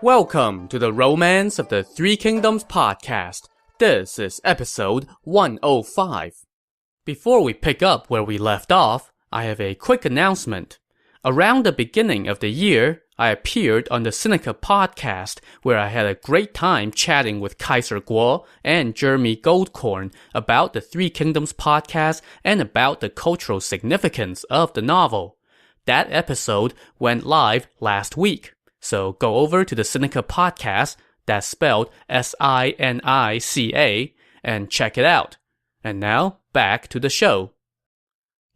Welcome to the Romance of the Three Kingdoms podcast. This is episode 105. Before we pick up where we left off, I have a quick announcement. Around the beginning of the year, I appeared on the Sinica podcast, where I had a great time chatting with Kaiser Guo and Jeremy Goldkorn about the Three Kingdoms podcast and about the cultural significance of the novel. That episode went live last week, so go over to the Sinica podcast, that's spelled S-I-N-I-C-A, and check it out. And now, back to the show.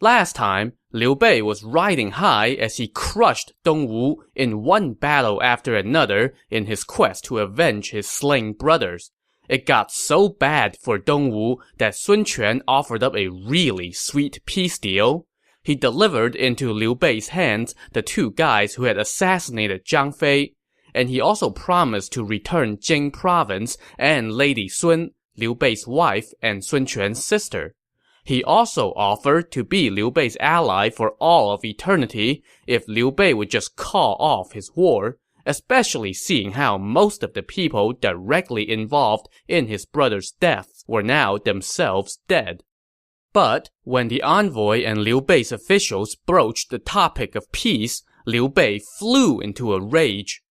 Last time, Liu Bei was riding high as he crushed Dongwu in one battle after another in his quest to avenge his slain brothers. It got so bad for Dongwu that Sun Quan offered up a really sweet peace deal. He delivered into Liu Bei's hands the two guys who had assassinated Zhang Fei, and he also promised to return Jing province and Lady Sun, Liu Bei's wife and Sun Quan's sister. He also offered to be Liu Bei's ally for all of eternity if Liu Bei would just call off his war, especially seeing how most of the people directly involved in his brother's deaths were now themselves dead. But when the envoy and Liu Bei's officials broached the topic of peace, Liu Bei flew into a rage.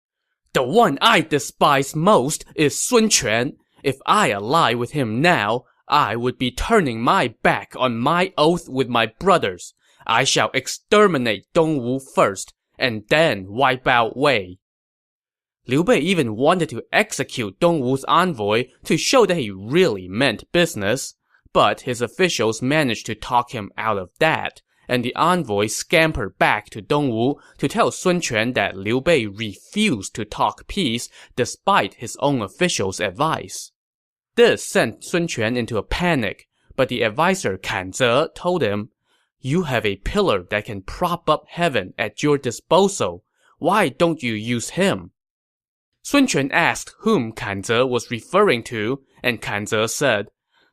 The one I despise most is Sun Quan. If I ally with him now, I would be turning my back on my oath with my brothers. I shall exterminate Dongwu first, and then wipe out Wei. Liu Bei even wanted to execute Dongwu's envoy to show that he really meant business, but his officials managed to talk him out of that, and the envoy scampered back to Dongwu to tell Sun Quan that Liu Bei refused to talk peace despite his own officials' advice. This sent Sun Quan into a panic, but the advisor Kan Ze told him, "You have a pillar that can prop up heaven at your disposal. Why don't you use him?" Sun Quan asked whom Kan Ze was referring to, and Kan Ze said,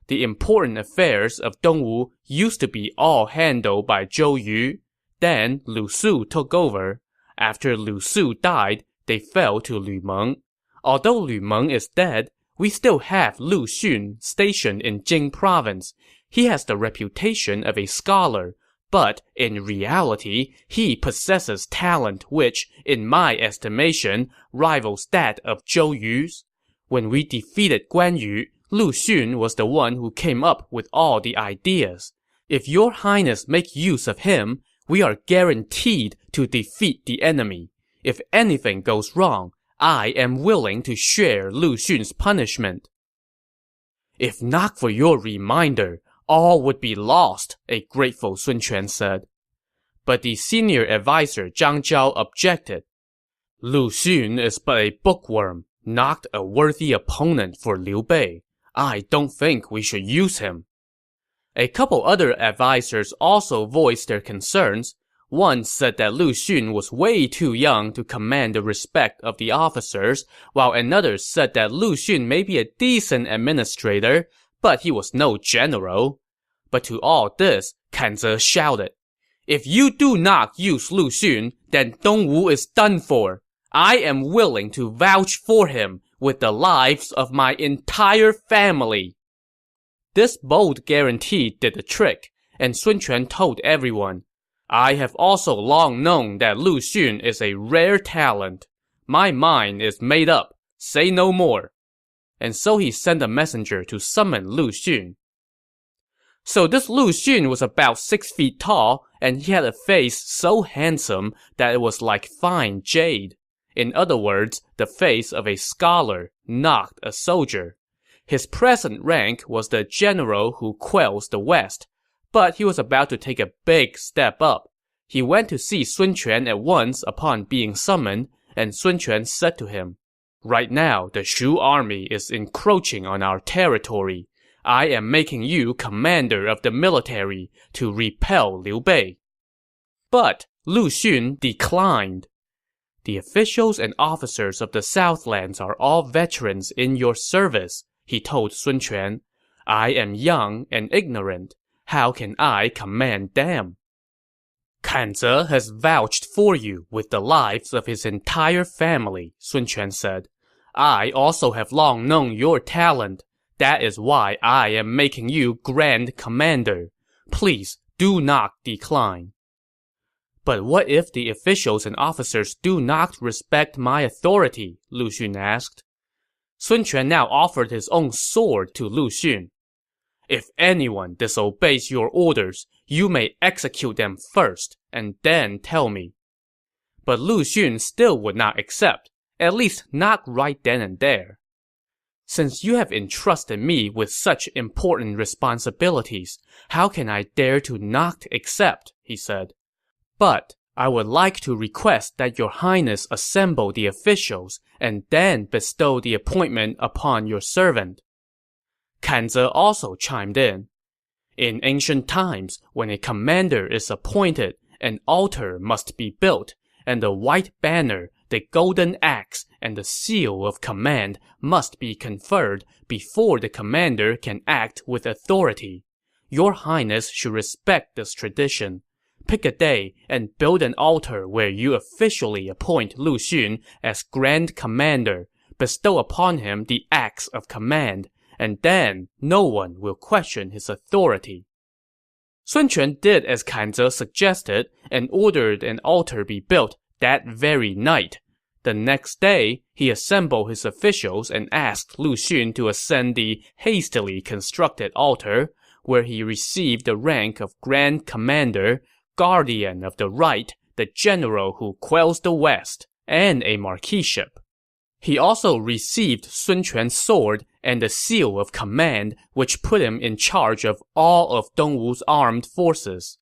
"The important affairs of Dongwu used to be all handled by Zhou Yu. Then Lu Su took over. After Lu Su died, they fell to Lu Meng. Although Lu Meng is dead, we still have Lu Xun stationed in Jing province. He has the reputation of a scholar, but in reality, he possesses talent which, in my estimation, rivals that of Zhou Yu's. When we defeated Guan Yu, Lu Xun was the one who came up with all the ideas. If your highness make use of him, we are guaranteed to defeat the enemy. If anything goes wrong, I am willing to share Lu Xun's punishment." "If not for your reminder, all would be lost," a grateful Sun Quan said. But the senior advisor Zhang Zhao objected. "Lu Xun is but a bookworm, not a worthy opponent for Liu Bei. I don't think we should use him." A couple other advisors also voiced their concerns. One said that Lu Xun was way too young to command the respect of the officers, while another said that Lu Xun may be a decent administrator, but he was no general. But to all this, Kan Ze shouted, "If you do not use Lu Xun, then Dongwu is done for. I am willing to vouch for him with the lives of my entire family." This bold guarantee did the trick, and Sun Quan told everyone, "I have also long known that Lu Xun is a rare talent. My mind is made up. Say no more." And so he sent a messenger to summon Lu Xun. So this Lu Xun was about 6 feet tall, and he had a face so handsome that it was like fine jade. In other words, the face of a scholar, not a soldier. His present rank was the general who quells the West, but he was about to take a big step up. He went to see Sun Quan at once upon being summoned, and Sun Quan said to him, "Right now, the Shu army is encroaching on our territory. I am making you commander of the military to repel Liu Bei." But Lu Xun declined. "The officials and officers of the Southlands are all veterans in your service," he told Sun Quan. "I am young and ignorant. How can I command them?" Kan Ze has vouched for you with the lives of his entire family, Sun Quan said. I also have long known your talent. That is why I am making you Grand Commander. Please do not decline. But what if the officials and officers do not respect my authority? Lu Xun asked. Sun Quan now offered his own sword to Lu Xun. If anyone disobeys your orders, you may execute them first, and then tell me. But Lu Xun still would not accept, at least not right then and there. Since you have entrusted me with such important responsibilities, how can I dare to not accept? He said. But I would like to request that your highness assemble the officials and then bestow the appointment upon your servant. Kan Ze also chimed in. In ancient times, when a commander is appointed, an altar must be built, and the white banner, the golden axe, and the seal of command must be conferred before the commander can act with authority. Your highness should respect this tradition. Pick a day and build an altar where you officially appoint Lu Xun as Grand Commander, bestow upon him the axe of command, and then no one will question his authority. Sun Quan did as Kan Ze suggested and ordered an altar be built that very night. The next day, he assembled his officials and asked Lu Xun to ascend the hastily constructed altar, where he received the rank of Grand Commander, Guardian of the Right, the general who quells the West, and a marquiship. He also received Sun Quan's sword and the seal of command, which put him in charge of all of Dongwu's armed forces.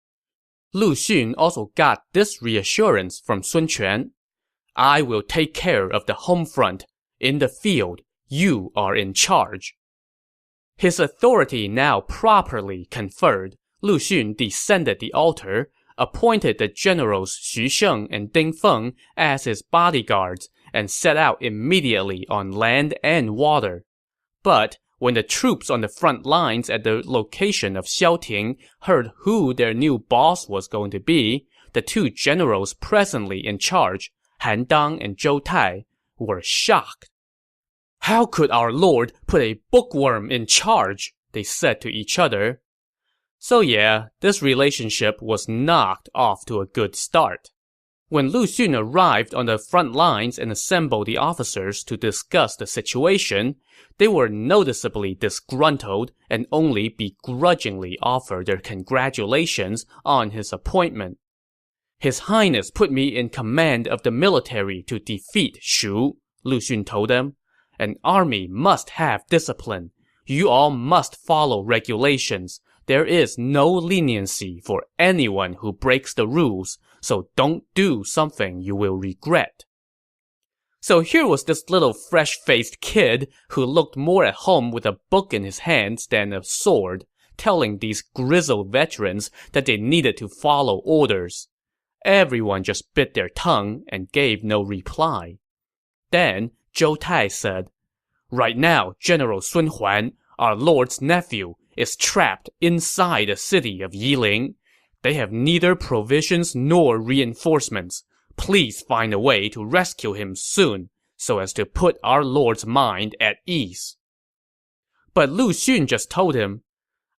Lu Xun also got this reassurance from Sun Quan. I will take care of the home front. In the field, you are in charge. His authority now properly conferred, Lu Xun descended the altar, appointed the generals Xu Sheng and Ding Feng as his bodyguards, and set out immediately on land and water. But when the troops on the front lines at the location of Xiaoting heard who their new boss was going to be, the two generals presently in charge, Han Dang and Zhou Tai, were shocked. How could our lord put a bookworm in charge? They said to each other. So yeah, this relationship was knocked off to a good start. When Lu Xun arrived on the front lines and assembled the officers to discuss the situation, they were noticeably disgruntled and only begrudgingly offered their congratulations on his appointment. His Highness put me in command of the military to defeat Shu, Lu Xun told them. An army must have discipline. You all must follow regulations. There is no leniency for anyone who breaks the rules, so don't do something you will regret. So here was this little fresh-faced kid who looked more at home with a book in his hands than a sword, telling these grizzled veterans that they needed to follow orders. Everyone just bit their tongue and gave no reply. Then Zhou Tai said, Right now, General Sun Huan, our lord's nephew, is trapped inside the city of Yiling. They have neither provisions nor reinforcements. Please find a way to rescue him soon, so as to put our lord's mind at ease. But Lu Xun just told him,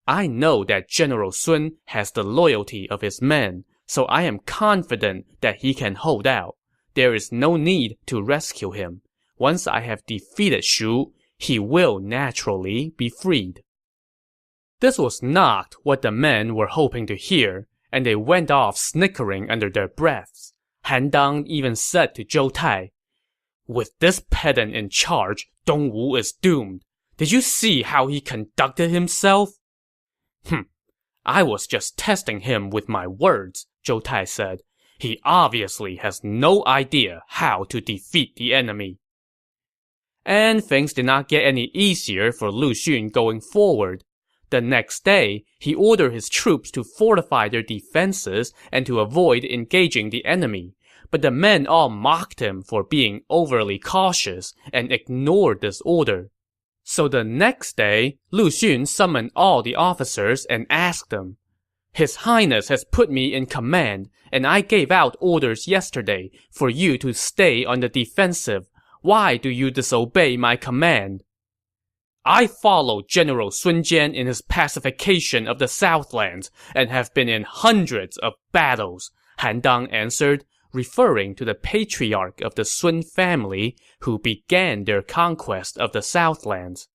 I know that General Sun has the loyalty of his men, so I am confident that he can hold out. There is no need to rescue him. Once I have defeated Shu, he will naturally be freed. This was not what the men were hoping to hear, and they went off snickering under their breaths. Han Dang even said to Zhou Tai, With this pedant in charge, Dongwu is doomed. Did you see how he conducted himself? I was just testing him with my words, Zhou Tai said. He obviously has no idea how to defeat the enemy. And things did not get any easier for Lu Xun going forward. The next day, he ordered his troops to fortify their defenses and to avoid engaging the enemy. But the men all mocked him for being overly cautious and ignored this order. So the next day, Lu Xun summoned all the officers and asked them, His Highness has put me in command, and I gave out orders yesterday for you to stay on the defensive. Why do you disobey my command? I followed General Sun Jian in his pacification of the Southlands and have been in hundreds of battles, Han Dang answered, referring to the patriarch of the Sun family who began their conquest of the Southlands.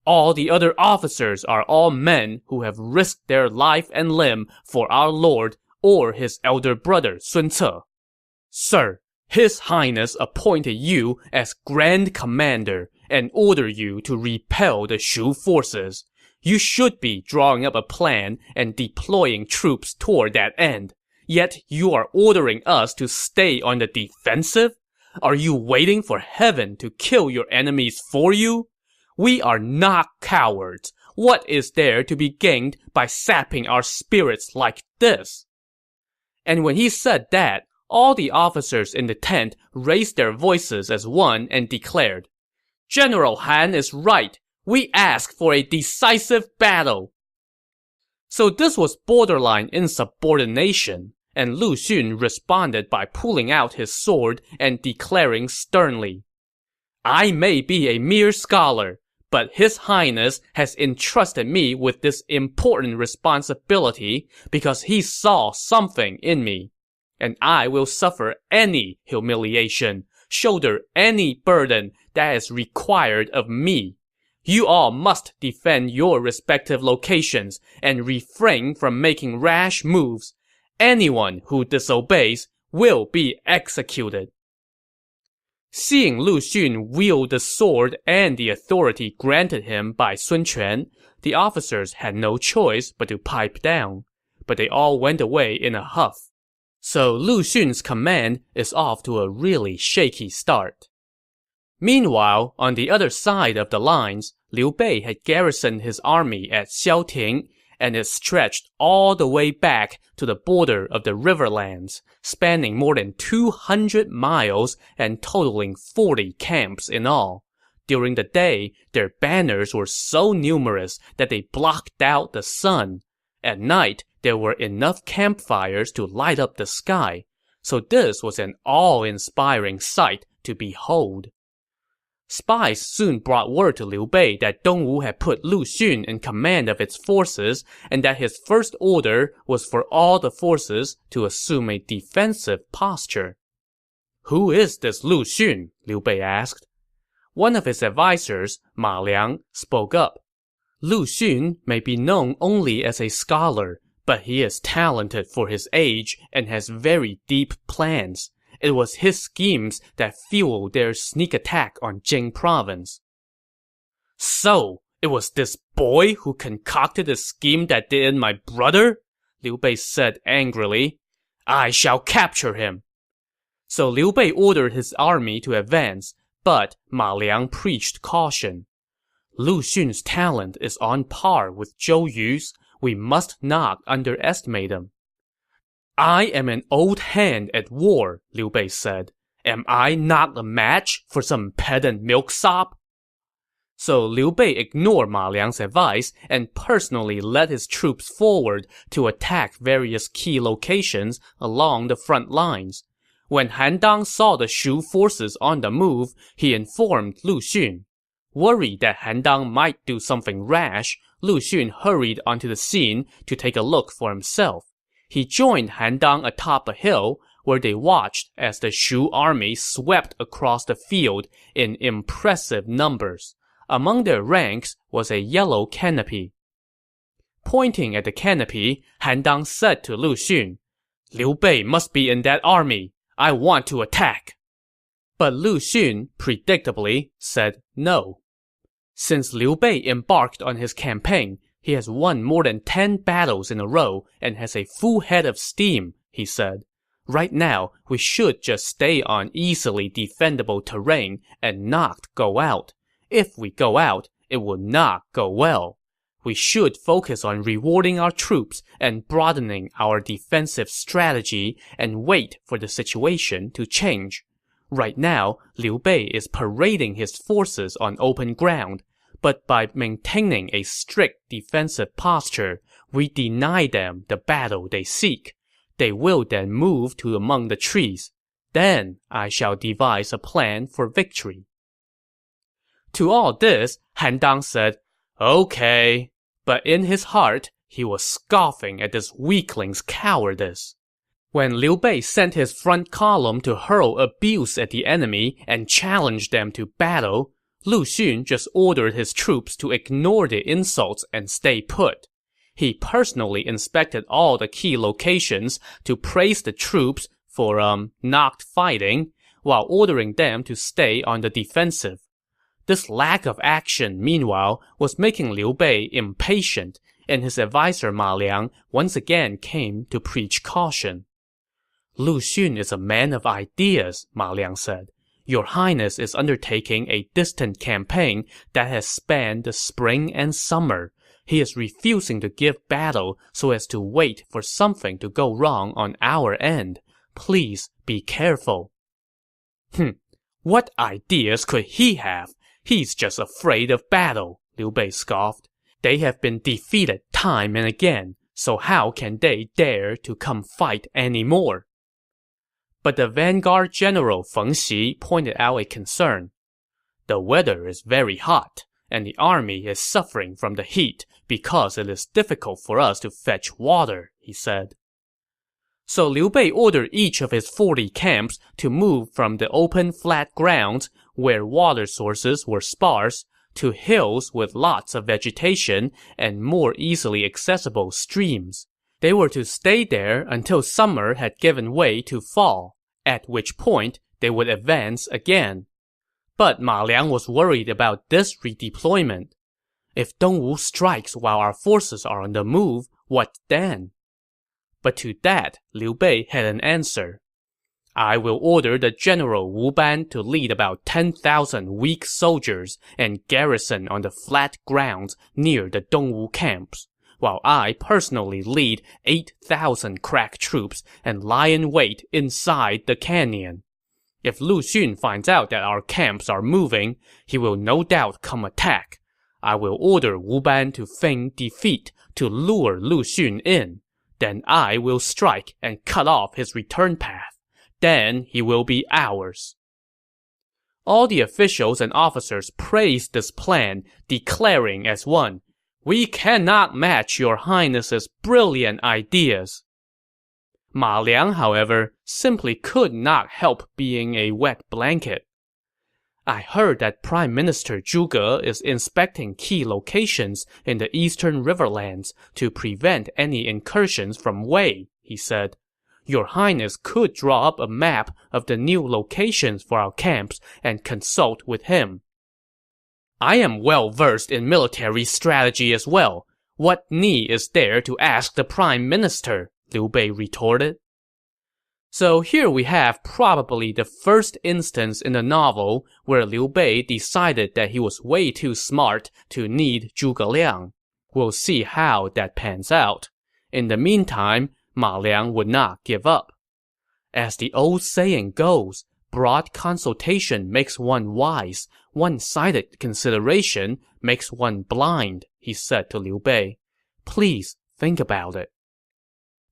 All the other officers are all men who have risked their life and limb for our lord or his elder brother Sun Ce. Sir, His Highness appointed you as Grand Commander and ordered you to repel the Shu forces. You should be drawing up a plan and deploying troops toward that end. Yet you are ordering us to stay on the defensive? Are you waiting for heaven to kill your enemies for you? We are not cowards. What is there to be gained by sapping our spirits like this? And when he said that, all the officers in the tent raised their voices as one and declared, General Han is right. We ask for a decisive battle. So this was borderline insubordination, and Lu Xun responded by pulling out his sword and declaring sternly, I may be a mere scholar, but His Highness has entrusted me with this important responsibility because he saw something in me. And I will suffer any humiliation, shoulder any burden that is required of me. You all must defend your respective locations and refrain from making rash moves. Anyone who disobeys will be executed. Seeing Lu Xun wield the sword and the authority granted him by Sun Quan, the officers had no choice but to pipe down. But they all went away in a huff. So Lu Xun's command is off to a really shaky start. Meanwhile, on the other side of the lines, Liu Bei had garrisoned his army at Xiaoting, and it stretched all the way back to the border of the riverlands, spanning more than 200 miles and totaling 40 camps in all. During the day, their banners were so numerous that they blocked out the sun. At night, there were enough campfires to light up the sky. So this was an awe-inspiring sight to behold. Spies soon brought word to Liu Bei that Dongwu had put Lu Xun in command of its forces and that his first order was for all the forces to assume a defensive posture. Who is this Lu Xun? Liu Bei asked. One of his advisors, Ma Liang, spoke up. Lu Xun may be known only as a scholar, but he is talented for his age and has very deep plans. It was his schemes that fueled their sneak attack on Jing province. So, it was this boy who concocted the scheme that did in my brother? Liu Bei said angrily. I shall capture him. So Liu Bei ordered his army to advance, but Ma Liang preached caution. Lu Xun's talent is on par with Zhou Yu's. We must not underestimate him. I am an old hand at war, Liu Bei said. Am I not a match for some pedant milksop? So Liu Bei ignored Ma Liang's advice and personally led his troops forward to attack various key locations along the front lines. When Han Dang saw the Shu forces on the move, he informed Lu Xun. Worried that Han Dang might do something rash, Lu Xun hurried onto the scene to take a look for himself. He joined Han Dang atop a hill, where they watched as the Shu army swept across the field in impressive numbers. Among their ranks was a yellow canopy. Pointing at the canopy, Han Dang said to Lu Xun, Liu Bei must be in that army. I want to attack. But Lu Xun, predictably, said no. Since Liu Bei embarked on his campaign, he has won more than 10 battles in a row and has a full head of steam, he said. Right now, we should just stay on easily defendable terrain and not go out. If we go out, it will not go well. We should focus on rewarding our troops and broadening our defensive strategy and wait for the situation to change. Right now, Liu Bei is parading his forces on open ground, but by maintaining a strict defensive posture, we deny them the battle they seek. They will then move to among the trees. Then I shall devise a plan for victory." To all this, Han Dang said, "Okay." But in his heart, he was scoffing at this weakling's cowardice. When Liu Bei sent his front column to hurl abuse at the enemy and challenge them to battle, Lu Xun just ordered his troops to ignore the insults and stay put. He personally inspected all the key locations to praise the troops for, not fighting, while ordering them to stay on the defensive. This lack of action, meanwhile, was making Liu Bei impatient, and his advisor Ma Liang once again came to preach caution. "Lu Xun is a man of ideas," Ma Liang said. "Your Highness is undertaking a distant campaign that has spanned the spring and summer. He is refusing to give battle so as to wait for something to go wrong on our end. Please be careful." What ideas could he have? He's just afraid of battle, Liu Bei scoffed. They have been defeated time and again, so how can they dare to come fight anymore? But the vanguard general Feng Xi pointed out a concern. "The weather is very hot, and the army is suffering from the heat because it is difficult for us to fetch water," he said. So Liu Bei ordered each of his 40 camps to move from the open flat grounds, where water sources were sparse, to hills with lots of vegetation and more easily accessible streams. They were to stay there until summer had given way to fall, at which point they would advance again. But Ma Liang was worried about this redeployment. If Dongwu strikes while our forces are on the move, what then? But to that, Liu Bei had an answer. "I will order the general Wu Ban to lead about 10,000 weak soldiers and garrison on the flat grounds near the Dongwu camps, while I personally lead 8,000 crack troops and lie in wait inside the canyon. If Lu Xun finds out that our camps are moving, he will no doubt come attack. I will order Wu Ban to feign defeat to lure Lu Xun in. Then I will strike and cut off his return path. Then he will be ours." All the officials and officers praised this plan, declaring as one, "We cannot match your Highness's brilliant ideas." Ma Liang, however, simply could not help being a wet blanket. "I heard that Prime Minister Zhuge is inspecting key locations in the eastern riverlands to prevent any incursions from Wei," he said. "Your Highness could draw up a map of the new locations for our camps and consult with him." "I am well versed in military strategy as well. What need is there to ask the Prime Minister?" Liu Bei retorted. So here we have probably the first instance in the novel where Liu Bei decided that he was way too smart to need Zhuge Liang. We'll see how that pans out. In the meantime, Ma Liang would not give up. As the old saying goes, broad consultation makes one wise, one-sided consideration makes one blind, he said to Liu Bei. Please think about it.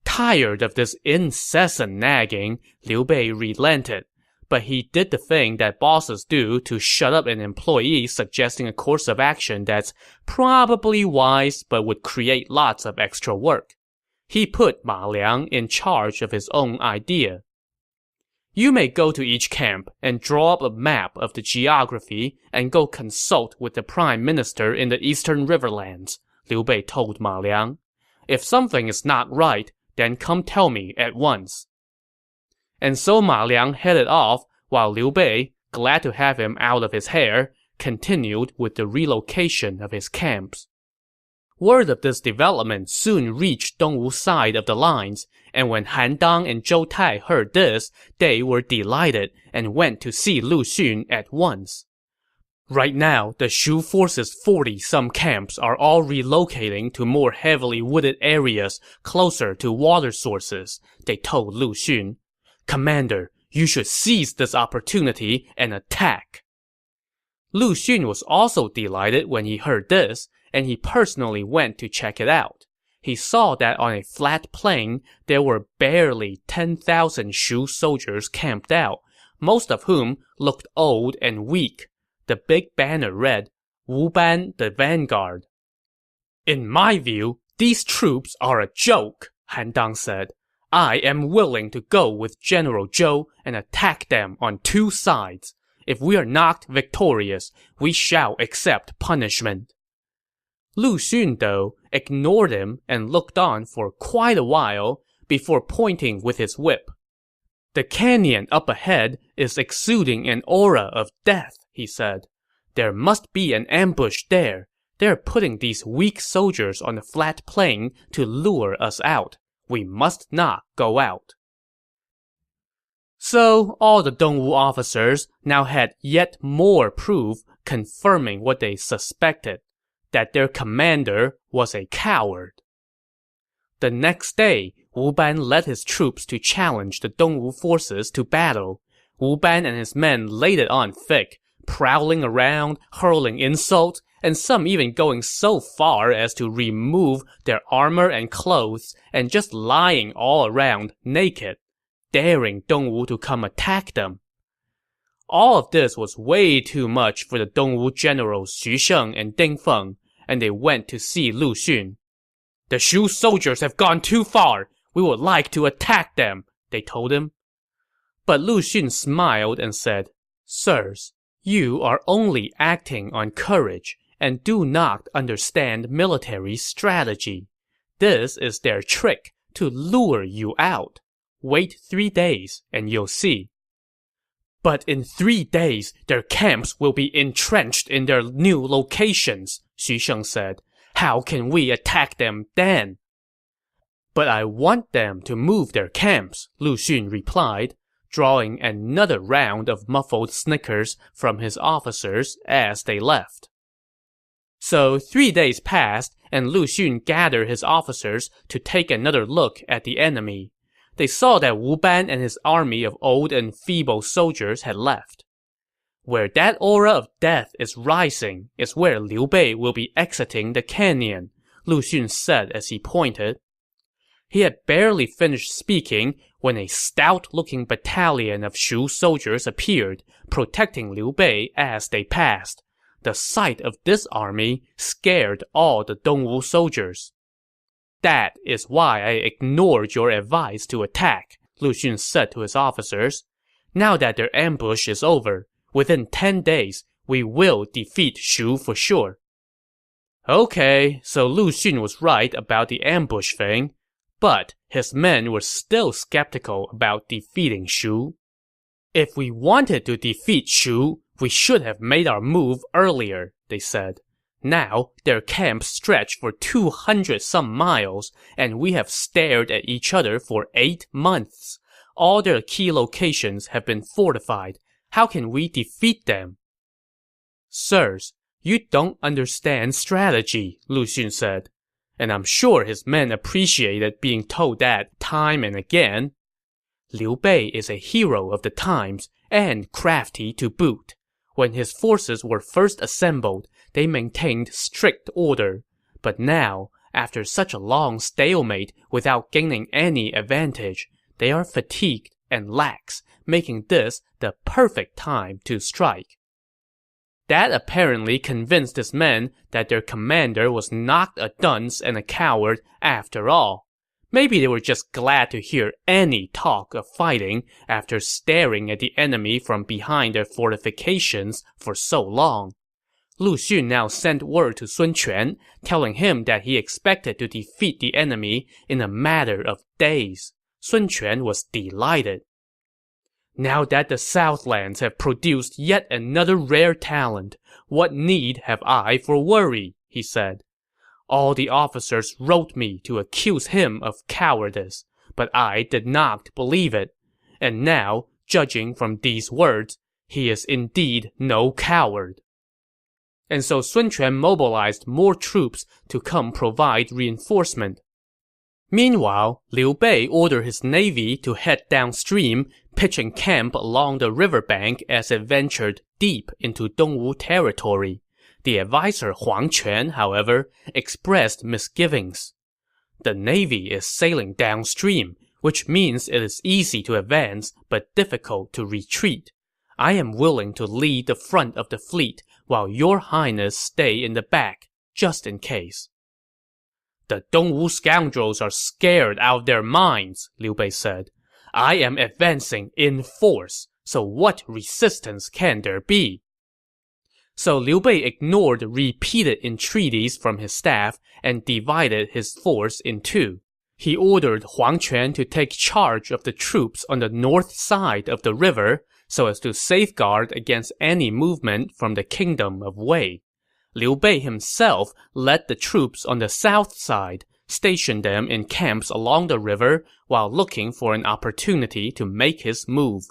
Tired of this incessant nagging, Liu Bei relented. But he did the thing that bosses do to shut up an employee suggesting a course of action that's probably wise but would create lots of extra work. He put Ma Liang in charge of his own idea. You may go to each camp and draw up a map of the geography and go consult with the prime minister in the eastern riverlands, Liu Bei told Ma Liang. If something is not right, then come tell me at once. And so Ma Liang headed off, while Liu Bei, glad to have him out of his hair, continued with the relocation of his camps. Word of this development soon reached Dongwu's side of the lines, and when Han Dang and Zhou Tai heard this, they were delighted and went to see Lu Xun at once. Right now, the Shu force's 40-some camps are all relocating to more heavily wooded areas closer to water sources, they told Lu Xun. Commander, you should seize this opportunity and attack. Lu Xun was also delighted when he heard this, and he personally went to check it out. he saw that on a flat plain, there were barely 10,000 Shu soldiers camped out, most of whom looked old and weak. The big banner read, Wu Ban the Vanguard. "In my view, these troops are a joke," Han Dang said. "I am willing to go with General Zhou and attack them on two sides. If we are not victorious, we shall accept punishment." Lu Xun, though, ignored him and looked on for quite a while before pointing with his whip. "The canyon up ahead is exuding an aura of death," he said. "There must be an ambush there. They're putting these weak soldiers on the flat plain to lure us out. We must not go out." So, all the Dongwu officers now had yet more proof confirming what they suspected, that their commander was a coward. The next day, Wu Ban led his troops to challenge the Dongwu forces to battle. Wu Ban and his men laid it on thick, prowling around, hurling insults, and some even going so far as to remove their armor and clothes and just lying all around naked, daring Dongwu to come attack them. All of this was way too much for the Dongwu generals Xu Sheng and Ding Feng, and they went to see Lu Xun. "The Shu soldiers have gone too far. We would like to attack them," they told him. But Lu Xun smiled and said, "Sirs, you are only acting on courage and do not understand military strategy. This is their trick to lure you out. Wait 3 days and you'll see." "But in 3 days, their camps will be entrenched in their new locations," Xu Sheng said. "How can we attack them then?" "But I want them to move their camps," Lu Xun replied, drawing another round of muffled snickers from his officers as they left. So 3 days passed, and Lu Xun gathered his officers to take another look at the enemy. They saw that Wu Ban and his army of old and feeble soldiers had left. "Where that aura of death is rising is where Liu Bei will be exiting the canyon," Lu Xun said as he pointed. He had barely finished speaking when a stout-looking battalion of Shu soldiers appeared, protecting Liu Bei as they passed. The sight of this army scared all the Dongwu soldiers. "That is why I ignored your advice to attack," Lu Xun said to his officers. "Now that their ambush is over, within 10 days, we will defeat Shu for sure." Okay, so Lu Xun was right about the ambush thing, but his men were still skeptical about defeating Shu. "If we wanted to defeat Shu, we should have made our move earlier," they said. "Now, their camps stretch for 200-some miles, and we have stared at each other for 8 months. All their key locations have been fortified. How can we defeat them?" "Sirs, you don't understand strategy," Lu Xun said. And I'm sure his men appreciated being told that time and again. Liu Bei is a hero of the times, and crafty to boot. When his forces were first assembled, they maintained strict order. But now, after such a long stalemate without gaining any advantage, they are fatigued and lax, making this the perfect time to strike. That apparently convinced his men that their commander was not a dunce and a coward after all. Maybe they were just glad to hear any talk of fighting after staring at the enemy from behind their fortifications for so long. Lu Xun now sent word to Sun Quan, telling him that he expected to defeat the enemy in a matter of days. Sun Quan was delighted. "Now that the Southlands have produced yet another rare talent, what need have I for worry?" he said. "All the officers wrote me to accuse him of cowardice, but I did not believe it. And now, judging from these words, he is indeed no coward." And so Sun Quan mobilized more troops to come provide reinforcement. Meanwhile, Liu Bei ordered his navy to head downstream, pitching camp along the riverbank as it ventured deep into Dongwu territory. The advisor Huang Quan, however, expressed misgivings. The navy is sailing downstream, which means it is easy to advance but difficult to retreat. I am willing to lead the front of the fleet while your highness stay in the back, just in case." "The Dongwu scoundrels are scared out of their minds," Liu Bei said. "I am advancing in force, so what resistance can there be?" So Liu Bei ignored repeated entreaties from his staff and divided his force in two. He ordered Huang Quan to take charge of the troops on the north side of the river so as to safeguard against any movement from the kingdom of Wei. Liu Bei himself led the troops on the south side, stationed them in camps along the river while looking for an opportunity to make his move.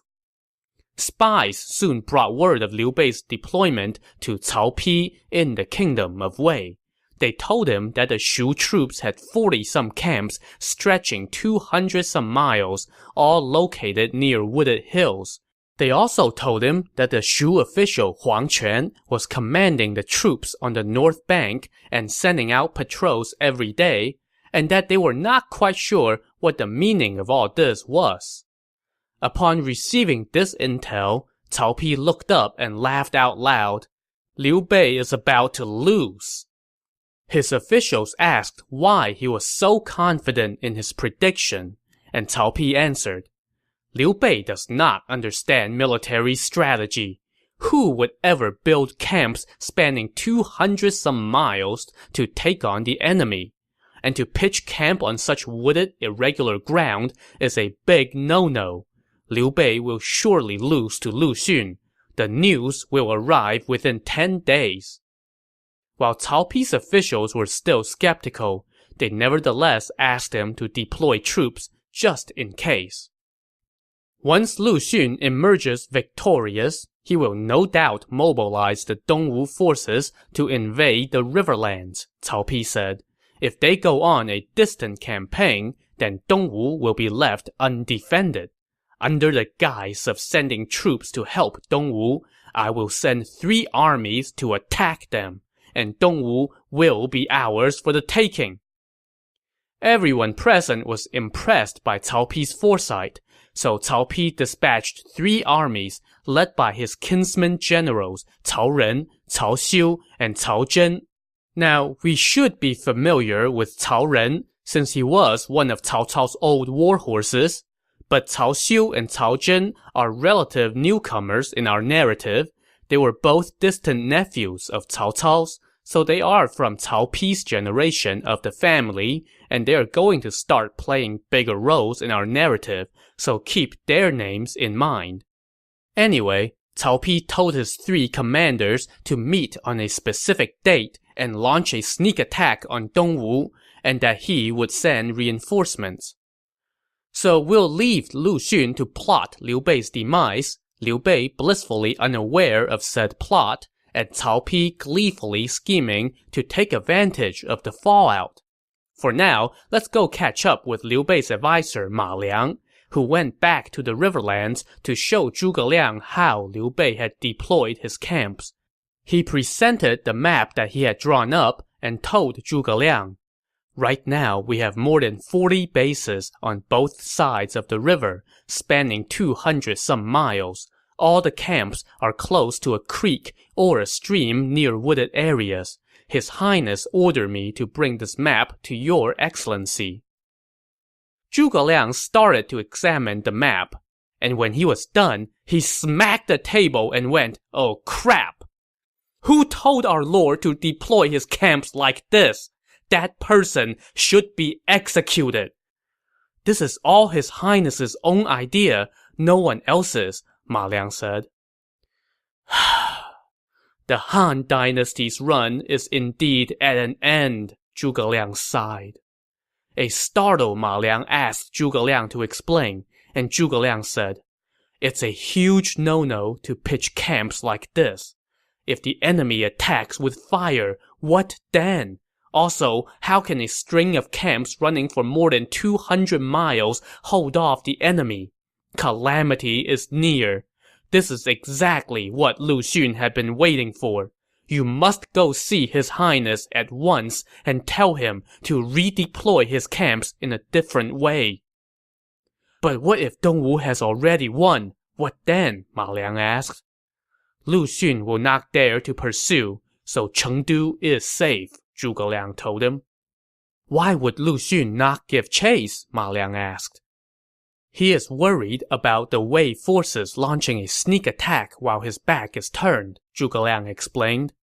Spies soon brought word of Liu Bei's deployment to Cao Pi in the kingdom of Wei. They told him that the Shu troops had 40-some camps stretching 200-some miles, all located near wooded hills. They also told him that the Shu official Huang Quan was commanding the troops on the north bank and sending out patrols every day, and that they were not quite sure what the meaning of all this was. Upon receiving this intel, Cao Pi looked up and laughed out loud. Liu Bei is about to lose. His officials asked why he was so confident in his prediction, and Cao Pi answered, "Liu Bei does not understand military strategy. Who would ever build camps spanning 200-some miles to take on the enemy? And to pitch camp on such wooded, irregular ground is a big no-no. Liu Bei will surely lose to Lu Xun. The news will arrive within 10 days. While Cao Pi's officials were still skeptical, they nevertheless asked him to deploy troops just in case. Once Lu Xun emerges victorious, he will no doubt mobilize the Dongwu forces to invade the riverlands, Cao Pi said. If they go on a distant campaign, then Dongwu will be left undefended. Under the guise of sending troops to help Dongwu, I will send 3 armies to attack them, and Dongwu will be ours for the taking. Everyone present was impressed by Cao Pi's foresight, so Cao Pi dispatched 3 armies led by his kinsman generals Cao Ren, Cao Xiu, and Cao Zhen. Now, we should be familiar with Cao Ren, since he was one of Cao Cao's old war horses. But Cao Xiu and Cao Zhen are relative newcomers in our narrative. They were both distant nephews of Cao Cao's, so they are from Cao Pi's generation of the family, and they are going to start playing bigger roles in our narrative, so keep their names in mind. Anyway, Cao Pi told his 3 commanders to meet on a specific date and launch a sneak attack on Dongwu, and that he would send reinforcements. So we'll leave Lu Xun to plot Liu Bei's demise, Liu Bei blissfully unaware of said plot, and Cao Pi gleefully scheming to take advantage of the fallout. For now, let's go catch up with Liu Bei's advisor Ma Liang, who went back to the riverlands to show Zhuge Liang how Liu Bei had deployed his camps. He presented the map that he had drawn up and told Zhuge Liang, "Right now, we have more than 40 bases on both sides of the river, spanning 200-some miles. All the camps are close to a creek or a stream near wooded areas. His Highness ordered me to bring this map to your excellency." Zhuge Liang started to examine the map, and when he was done, he smacked the table and went, "Oh crap! Who told our lord to deploy his camps like this? That person should be executed." "This is all His Highness's own idea, no one else's," Ma Liang said. "The Han dynasty's run is indeed at an end," Zhuge Liang sighed. A startled Ma Liang asked Zhuge Liang to explain, and Zhuge Liang said, "It's a huge no-no to pitch camps like this. If the enemy attacks with fire, what then? Also, how can a string of camps running for more than 200 miles hold off the enemy? Calamity is near. This is exactly what Lu Xun had been waiting for. You must go see His Highness at once and tell him to redeploy his camps in a different way." "But what if Dongwu has already won? What then?" Ma Liang asked. "Lu Xun will not dare to pursue, so Chengdu is safe," Zhuge Liang told him. "Why would Lu Xun not give chase?" Ma Liang asked. "He is worried about the Wei forces launching a sneak attack while his back is turned," Zhuge Liang explained.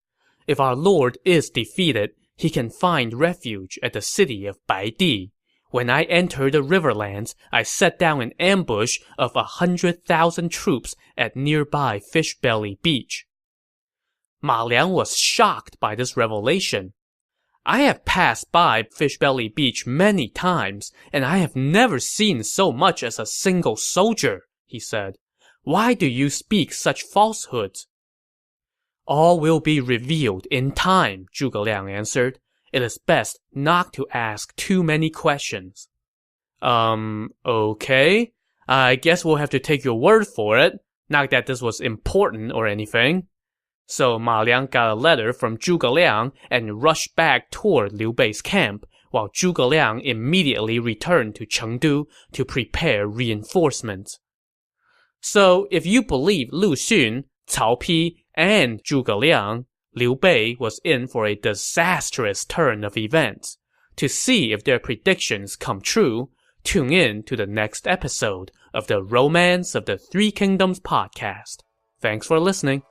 "If our lord is defeated, he can find refuge at the city of Baidi. When I enter the riverlands, I set down an ambush of 100,000 troops at nearby Fishbelly Beach." Ma Liang was shocked by this revelation. "I have passed by Fishbelly Beach many times, and I have never seen so much as a single soldier," he said. "Why do you speak such falsehoods?" "All will be revealed in time," Zhuge Liang answered. "It is best not to ask too many questions." Okay. I guess we'll have to take your word for it. Not that this was important or anything. So Ma Liang got a letter from Zhuge Liang and rushed back toward Liu Bei's camp, while Zhuge Liang immediately returned to Chengdu to prepare reinforcements. So if you believe Lu Xun, Cao Pi, and Zhuge Liang, Liu Bei was in for a disastrous turn of events. To see if their predictions come true, tune in to the next episode of the Romance of the Three Kingdoms podcast. Thanks for listening.